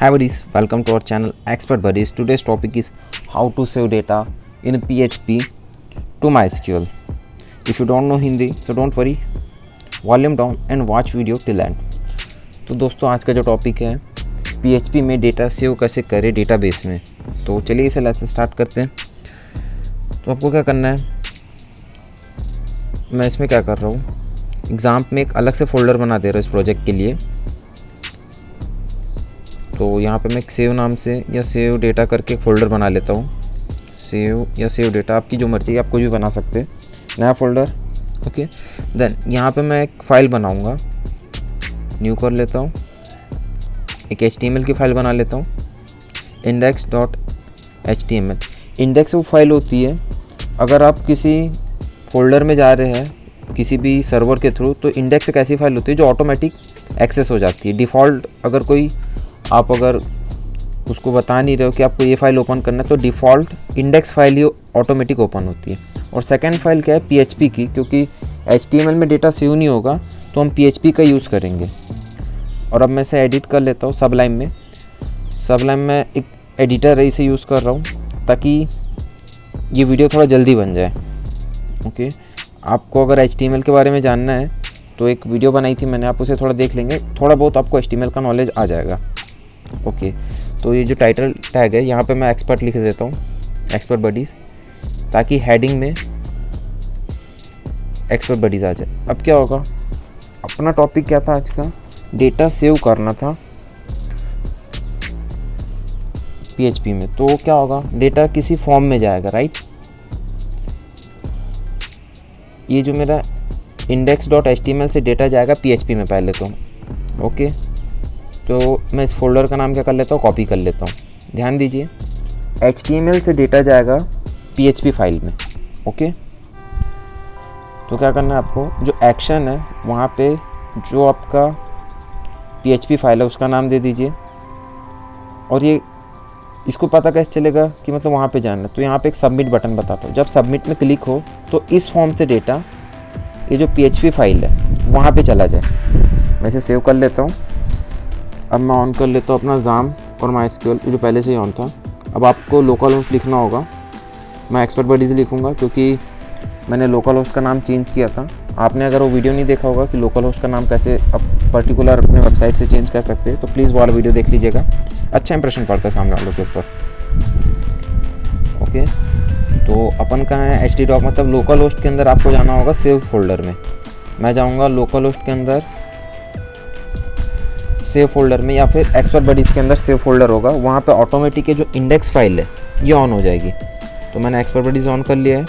Hi buddies, welcome to our channel Expert Buddies. Today's topic is how to save data in PHP to MySQL. If you don't know Hindi, so don't worry, volume down and watch video till end. तो दोस्तों आज का जो topic है PHP में data save कैसे करें database में। तो चलिए इसे लेट्स स्टार्ट करते हैं। तो आपको क्या करना है, मैं इसमें क्या कर रहा हूँ, एग्ज़ाम में एक अलग से फ़ोल्डर बना दे रहा हूँ इस प्रोजेक्ट के लिए। तो यहाँ पे मैं एक सेव नाम से या सेव डेटा करके एक फ़ोल्डर बना लेता हूँ। सेव या सेव डेटा आपकी जो मर्ज़ी, आप कुछ भी बना सकते हैं, नया फ़ोल्डर। ओके, देन यहाँ पे मैं एक फ़ाइल बनाऊँगा, न्यू कर लेता हूँ, एक HTML की फ़ाइल बना लेता हूँ, index.html। इंडेक्स वो फाइल होती है, अगर आप किसी फ़ोल्डर में जा रहे हैं किसी भी सर्वर के थ्रू, तो इंडेक्स एक ऐसी फाइल होती है जो ऑटोमेटिक एक्सेस हो जाती है। डिफ़ॉल्ट अगर कोई आप अगर उसको बता नहीं रहे हो कि आपको ये फ़ाइल ओपन करना है, तो डिफ़ॉल्ट इंडेक्स फाइल ही ऑटोमेटिक ओपन होती है। और सेकंड फाइल क्या है, PHP की, क्योंकि HTML में डेटा सेव नहीं होगा तो हम PHP का यूज़ करेंगे। और अब मैं इसे एडिट कर लेता हूँ सबलाइम में। सबलाइम में एक एडिटर है, इसे यूज़ कर रहा हूँ ताकि ये वीडियो थोड़ा जल्दी बन जाए। ओके, आपको अगर HTML के बारे में जानना है तो एक वीडियो बनाई थी मैंने, आप उसे थोड़ा देख लेंगे, थोड़ा बहुत आपको HTML का नॉलेज आ जाएगा। ओके, तो ये जो टाइटल टैग है यहाँ पे मैं एक्सपर्ट लिख देता हूँ, एक्सपर्ट बडीज़, ताकि हेडिंग में एक्सपर्ट बडीज़ आ जाए। अब क्या होगा, अपना टॉपिक क्या था आज का, डेटा सेव करना था PHP में। तो क्या होगा, डेटा किसी फॉर्म में जाएगा, राइट। ये जो मेरा index.html से डेटा जाएगा PHP में पहले तो। ओके, तो मैं इस फोल्डर का नाम क्या कर लेता हूँ, कॉपी कर लेता हूँ। ध्यान दीजिए, HTML से डेटा जाएगा PHP फाइल में। ओके, तो क्या करना है आपको, जो एक्शन है वहाँ पे जो आपका PHP फाइल है उसका नाम दे दीजिए। और ये इसको पता कैसे चलेगा कि मतलब वहाँ पे जाना है, तो यहाँ पे एक सबमिट बटन बताता हूँ। जब सबमिट में क्लिक हो तो इस फॉर्म से डेटा, ये जो PHP फाइल है वहाँ पे चला जाए। मैं इसे सेव कर लेता हूँ। अब मैं ऑन कर लेता हूँ अपना जाम और MySQL, जो पहले से ही ऑन था। अब आपको लोकल होस्ट लिखना होगा, मैं एक्सपर्ट बडीज़ लिखूँगा क्योंकि मैंने लोकल होस्ट का नाम चेंज किया था। आपने अगर वो वीडियो नहीं देखा होगा कि लोकल होस्ट का नाम कैसे आप पर्टिकुलर अपने वेबसाइट से चेंज कर सकते हैं, तो प्लीज़ वो वाला वीडियो देख लीजिएगा, अच्छा इंप्रेशन पड़ता है सामने वालों के ऊपर। ओके, तो अपन कहाँ है, htdoc, मतलब लोकल होस्ट के अंदर आपको जाना होगा सेव फोल्डर में। मैं जाऊँगा लोकल होस्ट के अंदर सेव फोल्डर में, या फिर एक्सपर्ट बडीज़ के अंदर सेव फोल्डर होगा, वहाँ पे ऑटोमेटिक जो इंडेक्स फाइल है ये ऑन हो जाएगी। तो मैंने एक्सपर्ट बडीज़ ऑन कर लिया है।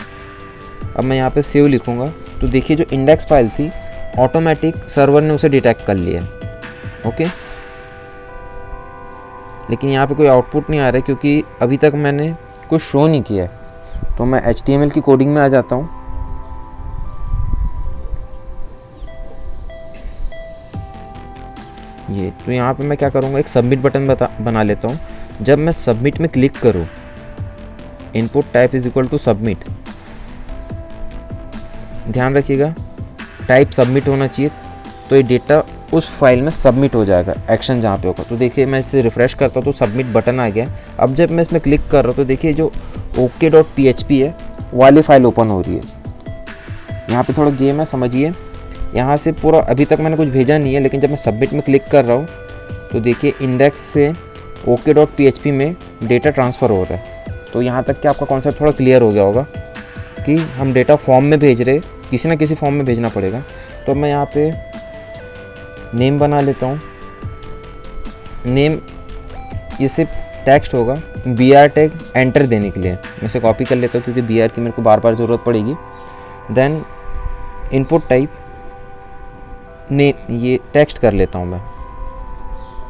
अब मैं यहाँ पे सेव लिखूँगा, तो देखिए जो इंडेक्स फाइल थी ऑटोमेटिक सर्वर ने उसे डिटेक्ट कर लिया है। ओके, लेकिन यहाँ पे कोई आउटपुट नहीं आ रहा है क्योंकि अभी तक मैंने कुछ शो नहीं किया है। तो मैं HTML की कोडिंग में आ जाता हूँ। ये तो यहाँ पे मैं क्या करूँगा, एक सबमिट बटन बना लेता हूँ। जब मैं सबमिट में क्लिक करूँ, input type is equal to submit, ध्यान रखिएगा टाइप सबमिट होना चाहिए, तो ये डेटा उस फाइल में सबमिट हो जाएगा, एक्शन जहाँ पे होगा। तो देखिए मैं इसे रिफ़्रेश करता हूँ तो सबमिट बटन आ गया। अब जब मैं इसमें क्लिक कर रहा हूँ तो देखिए जो ok.php है वाली फाइल ओपन हो रही है। यहाँ पे थोड़ा गेम है, समझिए। यहाँ से पूरा अभी तक मैंने कुछ भेजा नहीं है, लेकिन जब मैं सबमिट में क्लिक कर रहा हूँ तो देखिए इंडेक्स से ok.php में डेटा ट्रांसफ़र हो रहा है। तो यहाँ तक कि आपका कॉन्सेप्ट थोड़ा क्लियर हो गया होगा कि हम डेटा फॉर्म में भेज रहे, किसी ना किसी फॉर्म में भेजना पड़ेगा। तो मैं यहाँ पे नेम बना लेता हूँ। नेम ये सिर्फ टेक्स्ट होगा, BR टैग एंटर देने के लिए मैं इसे कॉपी कर लेता हूँ क्योंकि BR की मेरे को बार बार ज़रूरत पड़ेगी। देन इनपुट टाइप नेम, ये टेक्स्ट कर लेता हूँ मैं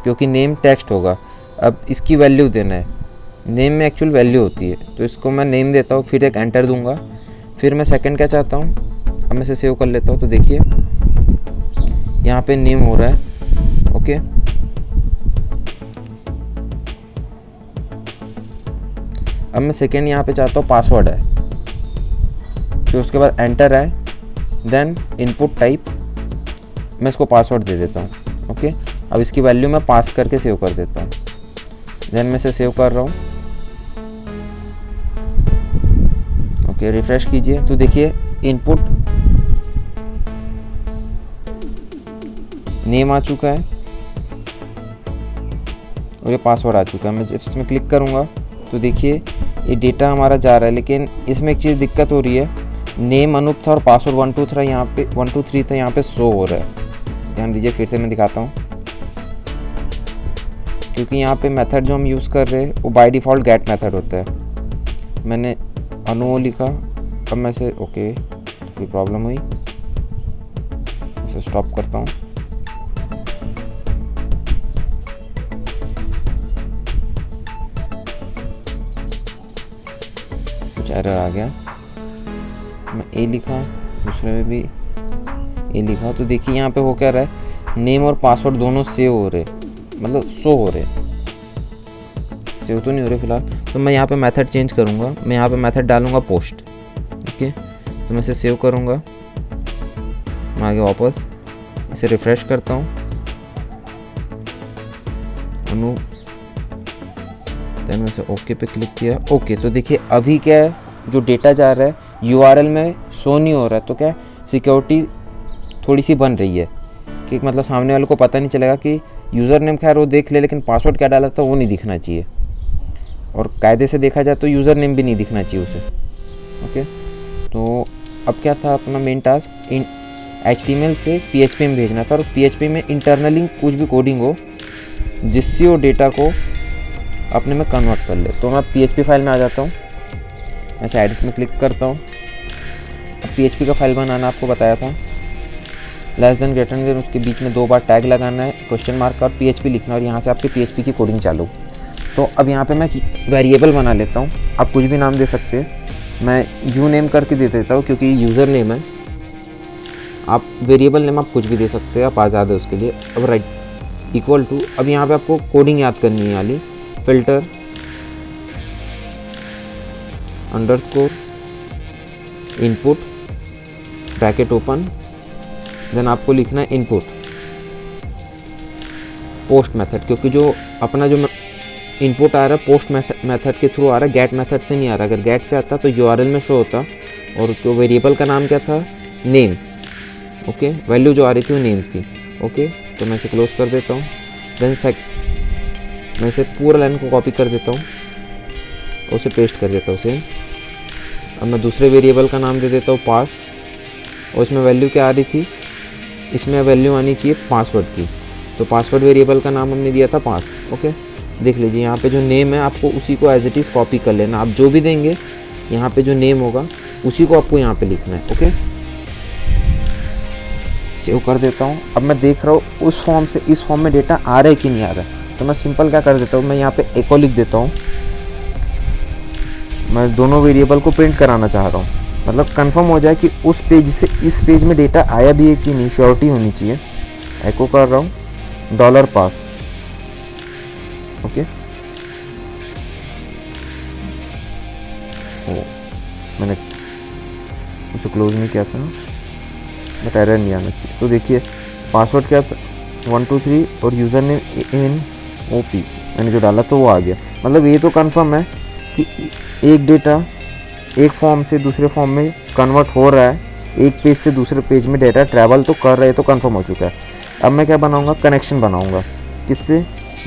क्योंकि नेम टेक्स्ट होगा। अब इसकी वैल्यू देना है, नेम में एक्चुअल वैल्यू होती है, तो इसको मैं नेम देता हूँ, फिर एक एंटर दूंगा। फिर मैं सेकंड क्या चाहता हूँ, अब मैं इसे सेव कर लेता हूँ। तो देखिए यहाँ पे नेम हो रहा है। ओके, अब मैं सेकंड यहाँ पे चाहता हूँ पासवर्ड है, फिर उसके बाद एंटर है। देन इनपुट टाइप मैं इसको पासवर्ड दे देता हूँ। ओके, अब इसकी वैल्यू मैं पास करके सेव कर देता हूँ। देन मैं इसे सेव कर रहा हूँ। ओके, रिफ्रेश कीजिए तो देखिए इनपुट नेम आ चुका है और ये पासवर्ड आ चुका है। मैं जब इसमें क्लिक करूँगा तो देखिए ये डेटा हमारा जा रहा है, लेकिन इसमें एक चीज़ दिक्कत हो रही है, नेम अनूप था और पासवर्ड 123 यहाँ पे 123 था, यहाँ पे शो हो रहा है। ध्यान दीजिए, फिर से मैं दिखाता हूँ, क्योंकि यहाँ पे मेथड जो हम यूज़ कर रहे हैं वो बाय डिफ़ॉल्ट गेट मेथड होता है। मैंने अनु लिखा, अब मैं से ओके कोई प्रॉब्लम हुई, इसे स्टॉप करता हूँ। कुछ एरर आ गया, मैं ए लिखा, दूसरे में भी ए लिखा, तो देखिए यहाँ पे हो क्या रहा है, नेम और पासवर्ड दोनों सेव हो रहे, मतलब शो हो रहे, सेव तो नहीं हो रहे फिलहाल। तो मैं यहाँ पे मेथड चेंज करूँगा, मैं यहाँ पे मेथड डालूँगा पोस्ट। ओके, तो मैं इसे सेव करूँगा, मैं आगे वापस इसे रिफ्रेश करता हूँ, अनु, देन मैं इसे ओके पे क्लिक किया। ओके, तो देखिए अभी क्या है, जो डेटा जा रहा है URL में शो नहीं हो रहा है, तो क्या सिक्योरिटी थोड़ी सी बन रही है कि मतलब सामने वाले को पता नहीं चलेगा कि यूज़र नेम खैर वो देख ले, लेकिन पासवर्ड क्या डाला था वो नहीं दिखना चाहिए, और कायदे से देखा जाए तो यूज़र नेम भी नहीं दिखना चाहिए उसे। ओके, तो अब क्या था अपना मेन टास्क, इन HTML से PHP में भेजना था, और PHP में इंटरनली कुछ भी कोडिंग हो जिससे वो डेटा को अपने में कन्वर्ट कर ले। तो मैं PHP फाइल में आ जाता हूँ, ऐसे एडिट में क्लिक करता हूँ। अब PHP का फाइल बनाना आपको बताया था, लेस देन ग्रेटर देन, उसके बीच में 2 बार टैग लगाना है, क्वेश्चन मार्क और PHP लिखना, और यहाँ से आपकी PHP की कोडिंग चालू। तो अब यहाँ पे मैं वेरिएबल बना लेता हूँ, आप कुछ भी नाम दे सकते हैं, मैं यू नेम करके दे देता हूँ क्योंकि यूज़र नेम है। आप वेरिएबल नेम आप कुछ भी दे सकते हैं, आप आज़ाद है उसके लिए। अब राइट इक्वल टू, अब यहाँ पे आपको कोडिंग याद करनी है वाली, filter underscore input bracket open, then आपको लिखना है इनपुट पोस्ट मेथड, क्योंकि जो अपना जो इनपुट आ रहा है पोस्ट मेथड के थ्रू आ रहा है, गेट मेथड से नहीं आ रहा। अगर गेट से आता तो URL में शो होता, और जो वेरिएबल का नाम क्या था, नेम। ओके, वैल्यू जो आ रही थी वो नेम थी। ओके, तो मैं इसे क्लोज कर देता हूँ, देन मैं इसे पूरा लाइन को कॉपी कर देता हूँ और उसे पेस्ट कर देता हूँ सेम। अब मैं दूसरे वेरिएबल का नाम दे देता हूँ पास, और इसमें वैल्यू क्या आ रही थी, इसमें वैल्यू आनी चाहिए पासवर्ड की, तो पासवर्ड वेरिएबल का नाम हमने दिया था पास। ओके, देख लीजिए यहाँ पे जो नेम है आपको उसी को एज इट इज़ कॉपी कर लेना, आप जो भी देंगे यहाँ पे जो नेम होगा उसी को आपको यहाँ पे लिखना है। ओके, सेव कर देता हूँ। अब मैं देख रहा हूँ उस फॉर्म से इस फॉर्म में डेटा आ रहा है कि नहीं आ रहा है, तो मैं सिंपल क्या कर देता हूँ, मैं यहाँ पे एको लिख देता हूँ। मैं दोनों वेरिएबल को प्रिंट कराना चाह रहा हूँ, मतलब कंफर्म हो जाए कि उस पेज से इस पेज में डेटा आया भी है कि नहीं, श्योरिटी होनी चाहिए। एको कर रहा हूँ डॉलर पास। ओके, मैंने उसे क्लोज नहीं किया था, बट एरर नहीं आना चाहिए। तो देखिए पासवर्ड क्या था 123 और यूज़र नेम NOP मैंने जो डाला तो वो आ गया। मतलब ये तो कंफर्म है कि एक डेटा एक फॉर्म से दूसरे फॉर्म में कन्वर्ट हो रहा है, एक पेज से दूसरे पेज में डेटा ट्रैवल तो कर रहा है, तो कंफर्म हो चुका है। अब मैं क्या बनाऊंगा, कनेक्शन बनाऊंगा, किससे,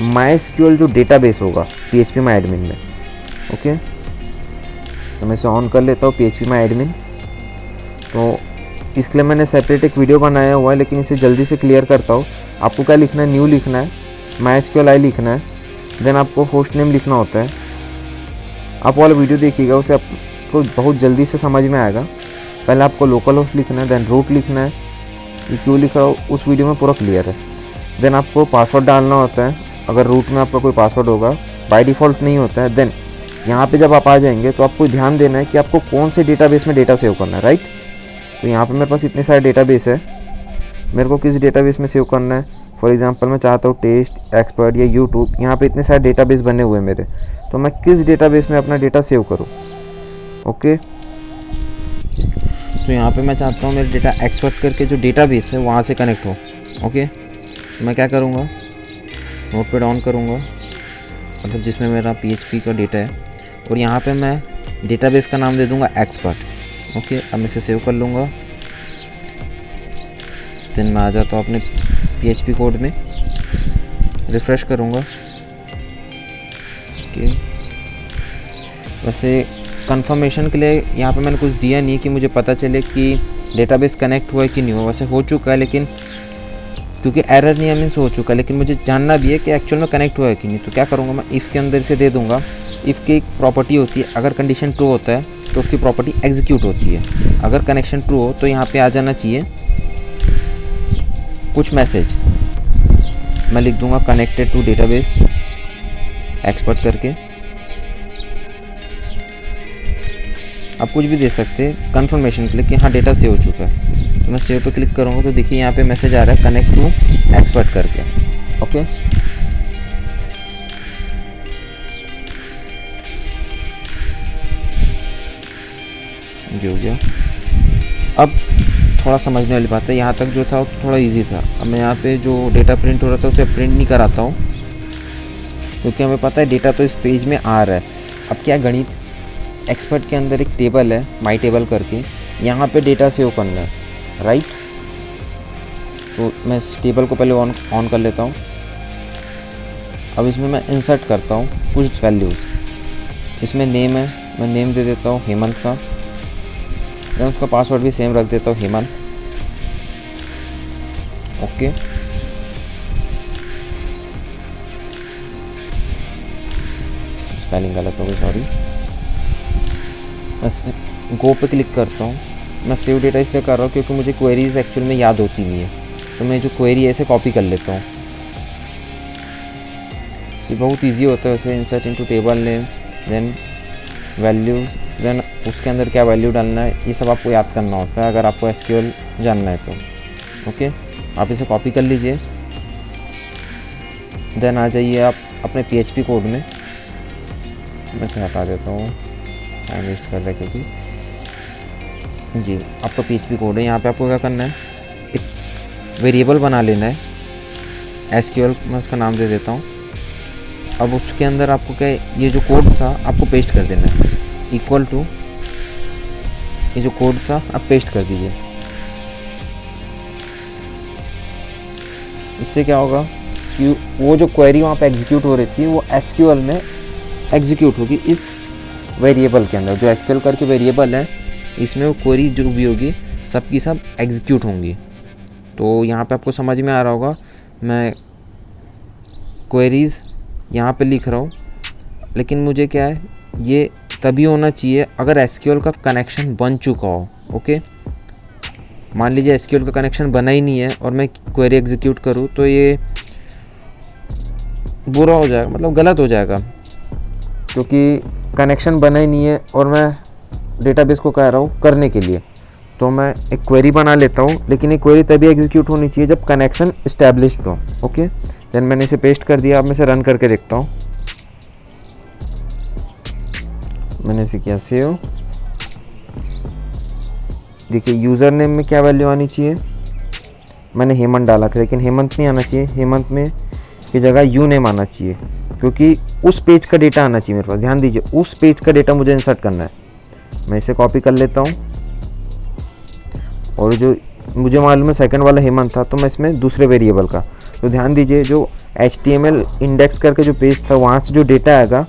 MySQL जो डेटाबेस होगा PHP माई एडमिन में। ओके, तो मैं इसे ऑन कर लेता हूँ PHP माई एडमिन। तो इसके लिए मैंने सेपरेट एक वीडियो बनाया हुआ है, लेकिन इसे जल्दी से क्लियर करता हूँ। आपको क्या लिखना है, न्यू लिखना है, MySQL लिखना है, देन आपको होस्ट नेम लिखना होता है। आप वाला वीडियो देखिएगा, उसे आपको बहुत जल्दी से समझ में आएगा। पहले आपको लोकल होस्ट लिखना है, देन रूट लिखना है, ये क्यों लिख रहा हूँ उस वीडियो में पूरा क्लियर है। देन आपको पासवर्ड डालना होता है, अगर रूट में आपका कोई पासवर्ड होगा, बाय डिफ़ॉल्ट नहीं होता है। देन यहाँ पे जब आप आ जाएंगे तो आपको ध्यान देना है कि आपको कौन से डेटाबेस में डेटा सेव करना है, राइट। तो यहाँ पे मेरे पास इतने सारे डेटाबेस है, मेरे को किस डेटाबेस में सेव करना है। फॉर एग्जांपल मैं चाहता हूँ टेस्ट, एक्सपर्ट या यूट्यूब, यहाँ पे इतने सारे डेटाबेस बने हुए हैं मेरे, तो मैं किस डेटाबेस में अपना डेटा सेव करूँ। ओके, तो यहाँ पे मैं चाहता हूँ मेरे डेटा एक्सपर्ट करके जो डेटाबेस है वहाँ से कनेक्ट हो। ओके, तो मैं क्या करूँगा, नोटपैड ऑन करूँगा, मतलब जिसमें मेरा PHP का डेटा है, और यहाँ पे मैं डेटाबेस का नाम दे दूँगा एक्सपर्ट। ओके, अब मैं इसे सेव कर लूँगा। देन मैं आ जाता हूँ अपने PHP कोड में, रिफ़्रेश करूँगा। ओके, वैसे कंफर्मेशन के लिए यहाँ पे मैंने कुछ दिया नहीं कि मुझे पता चले कि डेटाबेस कनेक्ट हुआ है कि नहीं हुआ। वैसे हो चुका है, लेकिन क्योंकि एरर नहीं है मीन्स हो चुका है, लेकिन मुझे जानना भी है कि एक्चुअल में कनेक्ट हुआ है कि नहीं। तो क्या करूँगा, मैं इफ़ के अंदर से दे दूँगा। इफ़ की एक प्रॉपर्टी होती है, अगर कंडीशन ट्रू होता है तो उसकी प्रॉपर्टी एग्जीक्यूट होती है। अगर कनेक्शन ट्रू हो तो यहाँ पे आ जाना चाहिए कुछ मैसेज। मैं लिख दूँगा कनेक्टेड टू डेटाबेस एक्सपर्ट करके। आप कुछ भी दे सकते हैं कंफर्मेशन के लिए कि हाँ डेटा सेव हो चुका है। तो मैं सेव पे क्लिक करूँगा तो देखिए यहाँ पे मैसेज आ रहा है कनेक्ट टू एक्सपर्ट करके। ओके, ये हो गया। अब थोड़ा समझने वाली बात है, यहाँ तक जो था वो थोड़ा इजी था। अब मैं यहाँ पे जो डेटा प्रिंट हो रहा था उसे प्रिंट नहीं कराता हूँ, क्योंकि हमें पता है डेटा तो इस पेज में आ रहा है। अब क्या गणित, एक्सपर्ट के अंदर एक टेबल है माई टेबल करके, यहाँ पे डेटा सेव करना है, राइट। तो मैं इस टेबल को पहले ऑन कर लेता हूँ। अब इसमें मैं इंसर्ट करता हूँ कुछ वैल्यूज़। इसमें नेम है, मैं नेम दे देता हूँ हेमंत का। मैं उसका पासवर्ड भी सेम रख देता हूँ हेमंत। ओके, स्पेलिंग गलत हो गई, सॉरी। मैं गो पे क्लिक करता हूँ। मैं सेव डेटा इसलिए कर रहा हूँ क्योंकि मुझे क्वेरीज एक्चुअल में याद होती नहीं है, तो मैं जो क्वेरी है इसे कॉपी कर लेता हूँ। ये बहुत इजी होता है वैसे। Insert into table name, then values, then उसके अंदर क्या वैल्यू डालना है, ये सब आपको याद करना होता है अगर आपको SQL जानना है तो। ओके, आप इसे कॉपी कर लीजिए। देन आ जाइए आप अपने PHP कोड में। मैं इसे हटा देता हूँ, टाइम वेस्ट कर रहा है क्योंकि जी आपका PHP कोड है। यहाँ पे आपको क्या करना है, एक वेरिएबल बना लेना है SQL, मैं उसका नाम दे देता हूँ। अब उसके अंदर आपको क्या, ये जो कोड था आपको पेस्ट कर देना है, इक्वल टू ये जो कोड था आप पेस्ट कर दीजिए। इससे क्या होगा कि वो जो क्वेरी वहाँ पे एग्जीक्यूट हो रही थी वो SQL में एग्जीक्यूट होगी इस वेरिएबल के अंदर। जो SQL करके वेरिएबल है, इसमें वो क्वेरी जो भी होगी सब की सब एग्जीक्यूट होंगी। तो यहाँ पे आपको समझ में आ रहा होगा, मैं क्वेरीज़ यहाँ पे लिख रहा हूँ, लेकिन मुझे क्या है, ये तभी होना चाहिए अगर SQL का कनेक्शन बन चुका हो। ओके, मान लीजिए SQL का कनेक्शन बना ही नहीं है और मैं क्वेरी एग्जीक्यूट करूँ तो ये बुरा हो जाएगा, मतलब गलत हो जाएगा, क्योंकि कनेक्शन बना ही नहीं है और मैं डेटाबेस को कह रहा हूँ करने के लिए। तो मैं एक क्वेरी बना लेता हूँ, लेकिन ये क्वेरी तभी एग्जीक्यूट होनी चाहिए जब कनेक्शन इस्टेब्लिश्ड हो। ओके, देन मैंने इसे पेस्ट कर दिया। अब मैं इसे रन करके देखता हूँ। मैंने इसे किया सेव। देखिए यूज़र नेम में क्या वैल्यू आनी चाहिए, मैंने हेमंत डाला था, लेकिन हेमंत नहीं आना चाहिए। हेमंत में की जगह यू नेम आना चाहिए, क्योंकि उस पेज का डेटा आना चाहिए मेरे पास। ध्यान दीजिए, उस पेज का डेटा मुझे इंसर्ट करना है। मैं इसे कॉपी कर लेता हूँ, और जो मुझे मालूम है सेकंड वाला हेमंत था, तो मैं इसमें दूसरे वेरिएबल का। तो ध्यान दीजिए, जो HTML इंडेक्स करके जो पेज था वहाँ से जो डेटा आएगा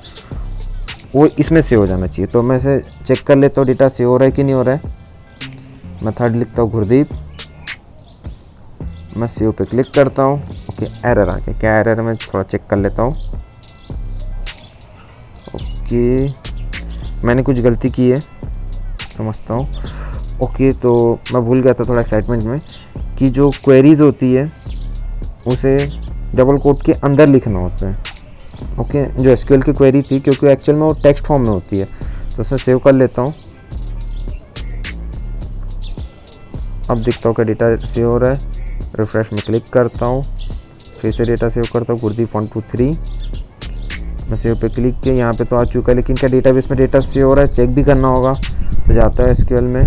वो इसमें सेव हो जाना चाहिए। तो मैं इसे चेक कर लेता हूँ डेटा सेव हो रहा है कि नहीं हो रहा है। मैं थर्ड लिखता हूँ गुरदीप, मैं सेव पे क्लिक करता हूँ। ओके, एरर आ गया। क्या एरर है, मैं थोड़ा चेक कर लेता हूँ। ओके, मैंने कुछ गलती की है समझता हूँ। ओके, तो मैं भूल गया था थोड़ा एक्साइटमेंट में कि जो क्वेरीज होती है उसे डबल कोट के अंदर लिखना होता है। ओके, जो SQL की क्वेरी थी, क्योंकि एक्चुअल में वो टेक्स्ट फॉर्म में होती है। तो उसे सेव कर लेता हूँ। अब देखता हूँ कि डेटा सेव हो रहा है। रिफ्रेश में क्लिक करता हूँ, फिर से डेटा सेव करता हूँ, गुरदीप 1 2 3। मैं सेव पे क्लिक किया, यहाँ पे तो आ चुका है, लेकिन क्या डेटाबेस में डेटा सेव हो रहा है चेक भी करना होगा। तो जाता है SQL में,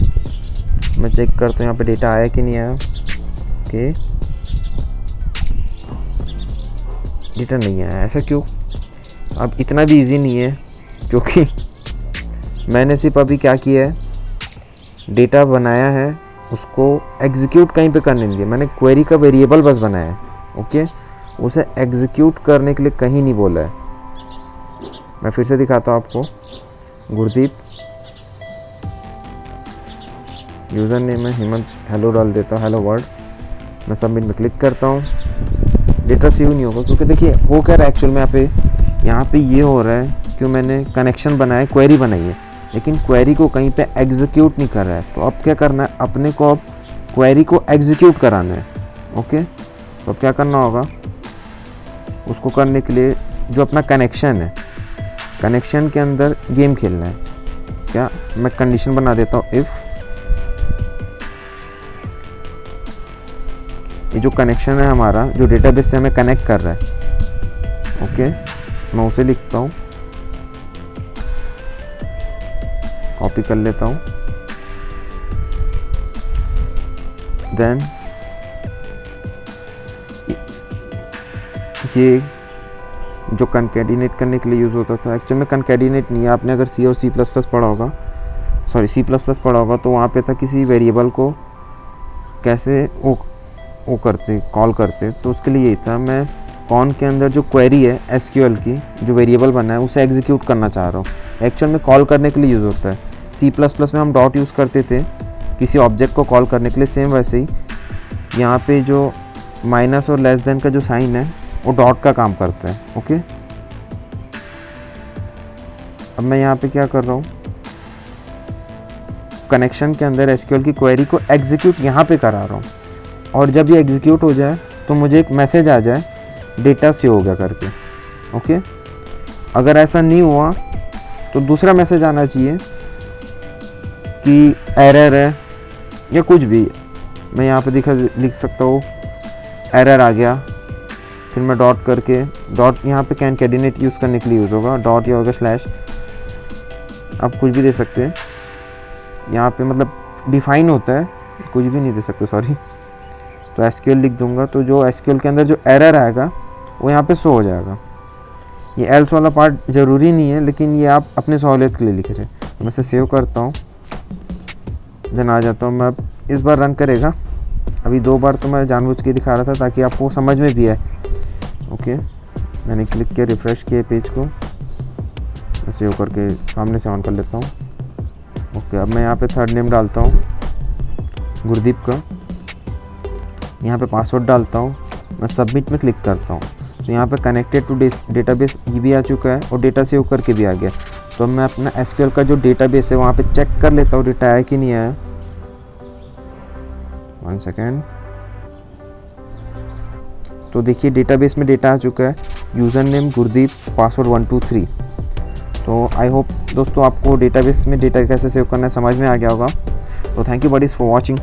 मैं चेक करता हूँ यहाँ पे डेटा आया कि नहीं आया। ओके, डेटा नहीं आया, ऐसा क्यों? अब इतना भी इजी नहीं है, क्योंकि मैंने सिर्फ अभी क्या किया है, डेटा बनाया है, उसको एग्जीक्यूट कहीं पे करने नहीं दिया। मैंने क्वेरी का वेरिएबल बस बनाया है, ओके। उसे एग्जीक्यूट करने के लिए कहीं नहीं बोला है। मैं फिर से दिखाता हूँ आपको। गुरदीप, यूज़र नेम है हेमंत, हेलो डाल देता हूँ, हेलो वर्ल्ड। मैं सबमिट में क्लिक करता हूँ। डेटा सेव नहीं होगा, क्योंकि देखिए हो क्या रहा है एक्चुअल में यहाँ पे ये हो रहा है कि मैंने कनेक्शन बनाया, क्वेरी बनाई है, लेकिन क्वेरी को कहीं पे एग्जीक्यूट नहीं कर रहा है। तो अब क्या करना है, अपने को अब क्वेरी को एग्जीक्यूट कराना है, ओके। तो अब क्या करना होगा, उसको करने के लिए जो अपना कनेक्शन है, कनेक्शन के अंदर गेम खेलना है। क्या, मैं कंडीशन बना देता हूँ, इफ़ ये जो कनेक्शन है हमारा, जो डेटाबेस से हमें कनेक्ट कर रहा है, ओके, मैं उसे लिखता हूँ, कॉपी कर लेता हूँ। देन ये जो कनकैटिनेट करने के लिए यूज़ होता था, एक्चुअल में कनकैटिनेट नहीं है। आपने अगर सी और सी प्लस प्लस पढ़ा होगा, सॉरी सी प्लस प्लस पढ़ा होगा, तो वहाँ पे था किसी वेरिएबल को कैसे वो करते, कॉल करते। तो उसके लिए यही था, मैं कॉन के अंदर जो क्वेरी है एसक्यूएल की, जो वेरिएबल बना है, उसे एग्जीक्यूट करना चाह रहा हूँ। एक्चुअल में कॉल करने के लिए यूज़ होता है। सी प्लस प्लस में हम डॉट यूज़ करते थे किसी ऑब्जेक्ट को कॉल करने के लिए, सेम वैसे ही यहाँ पे जो माइनस और लेस देन का जो साइन है वो डॉट का काम करता है, ओके। अब मैं यहाँ पे क्या कर रहा हूँ, कनेक्शन के अंदर एसक्यूएल की क्वेरी को एग्जीक्यूट यहाँ पे करा रहा हूँ, और जब ये एग्जीक्यूट हो जाए तो मुझे एक मैसेज आ जाए डेटा सेव हो गया करके, ओके। अगर ऐसा नहीं हुआ तो दूसरा मैसेज आना चाहिए कि एरर है या कुछ भी। मैं यहाँ पे लिख सकता हूँ एरर आ गया, फिर मैं डॉट करके, डॉट यहाँ पे कनकैटिनेट यूज़ करने के लिए यूज़ होगा, डॉट या होगा स्लैश, आप कुछ भी दे सकते हैं। यहाँ पे मतलब डिफाइन होता है, कुछ भी नहीं दे सकते, सॉरी। तो एसक्यूएल लिख दूंगा, तो जो एसक्यूएल के अंदर जो एरर आएगा वो यहाँ पे शो हो जाएगा। ये एल्स वाला पार्ट ज़रूरी नहीं है, लेकिन ये आप अपने सहूलियत के लिए लिख रहे हैं। तो मैं इसे सेव करता हूँ, देन आ जाता हूँ। मैं अब इस बार रन करेगा, अभी 2 बार तो मैं जानबूझ के दिखा रहा था ताकि आपको समझ में भी आए, ओके। मैंने क्लिक किया, रिफ़्रेश किया पेज को, मैं सेव करके सामने से ऑन कर लेता हूँ, ओके। अब मैं यहाँ पे थर्ड नेम डालता हूँ गुरदीप का, यहाँ पे पासवर्ड डालता हूँ, मैं सबमिट में क्लिक करता हूँ। तो यहाँ पे कनेक्टेड टू डेटाबेस ये भी आ चुका है और डेटा सेव करके भी आ गया। तो मैं अपना एसक्यूएल का जो डेटाबेस है वहाँ पे चेक कर लेता हूँ डेटा आया कि नहीं आया। 1 सेकेंड। तो देखिए डेटाबेस में डेटा आ चुका है, यूज़र नेम गुरदीप, पासवर्ड 123। तो आई होप दोस्तों आपको डेटाबेस में डेटा कैसे सेव करना है समझ में आ गया होगा। तो thank you buddies for watching.